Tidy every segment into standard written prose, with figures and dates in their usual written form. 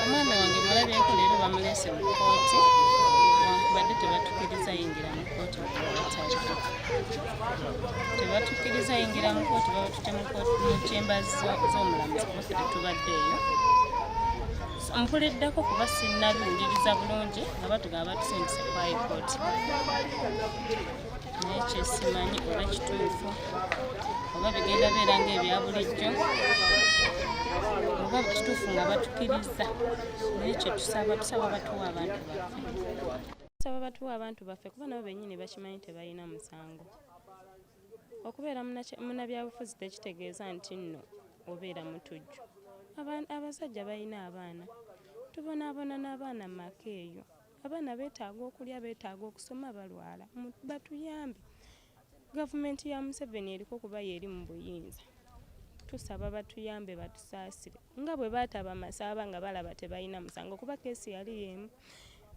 Omwana wange mulabyeko leero bamulese mu kkooti wankubadde tebatukkiriza yingira mu kkooti tebatukkiriza yingira mu kkooti babatute mu kyemba z'omulamuzi kkooti tetubaddeeyo mpuliddeko kuba sinnabiwuliriza bulungi nga batugamba batusindise ku high court naye kyesimanyi oba kituufu oba bigenda beera ng'ebya bulijjo oba kituufu nga batukkiriza naye kyetusaba batuwa abantu baffe tusaba batuwa abantu baffe kuba nabo bennyini bakimanyi tebalina musango okubeera munnabyabufuzi tekitegeeza nti nno obeera mutujju abasajja balina abaana tubonaabona n'abaana mu maka eyo abaana beetaaga okulya beetaaga okusoma balwala batuyambe gavumenti ya Museveni eriko kuba yeri mu buyinza tusaba batuyambe batusaasire nga bwe baataba Masaaba nga balaba tebalina musango kuba keesi yali yemu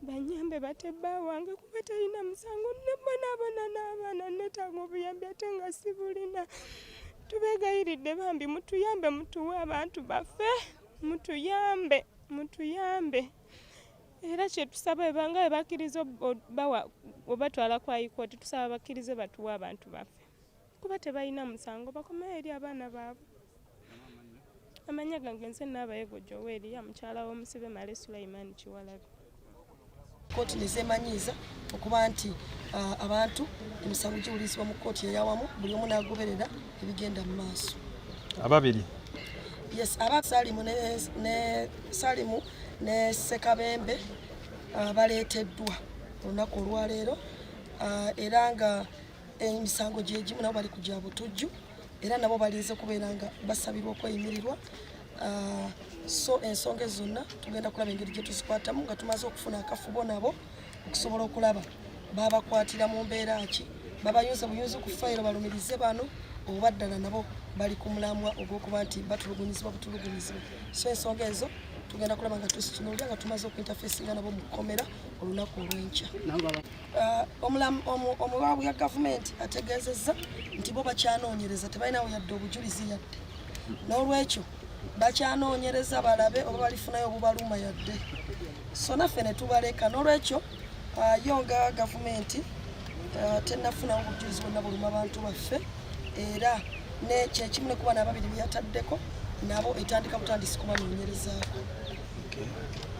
banyambe batebba wange kuba talina musango nebonaabona n'abaana neetaaga obuyambi ate nga sibulina tubeegayiridde bambi mutuyambe mutuwe abantu baffe mutuyambe era kyetusaba ebanga bebakkiriza obatwala ku high court tusaba bakkirize batuwe abantu baffe kuba tebalina musango bakomeyo eri abaana baabwe. Amanya gange nze Naabayego Joel ya mukyala w'omusibe Male Sulaiman Kiwalabi. Kkooti nezeemanyiiza okuba nti abantu emisango giwulizibwa mu kkooti eyawamu buli omu n'agoberera ebigenda mu maaso. Ababiri? Yes, Salimu ne Sekabembe baleeteddwa olunaku olwaleero era nga emisango gye gimu nabo bali kujja Butujju era nabo balinze kubeera nga basabirwa okweyimirirwa. So ensonga zonna tugenda kulaba engeri gye tuzikwatamu nga tumaze okufuna akafubo nabo okusobola okulaba babakwatira mu mbeera ki babayunza buyunzi ku fayiro balumirize bano oba ddala nabo bali ku mulamwa ogw'okuba nti batulugunyizibwa butulugunyizibwa. So ensonga ezo tugenda kulaba nga tuzitunulira nga tumaze okuinterfacinga nabo mu kkomera olunaku olw'enkya. Omuwaabu ya gavumenti ategeezezza nti bo bakyanoonyereza tebalinawo yadde obujulizi yadde n'olwekyo bakyanoonyereza balabe oba balifunayo obubaluma yadde. So naffe ne tubaleka n'olwekyo yo nga gavumenti tennafunawo obujulizi bwonna buluma abantu baffe era kyekimu ne ku baana ababiri bye yataddeko nabo etandika butandisi kubanoonyerezaako.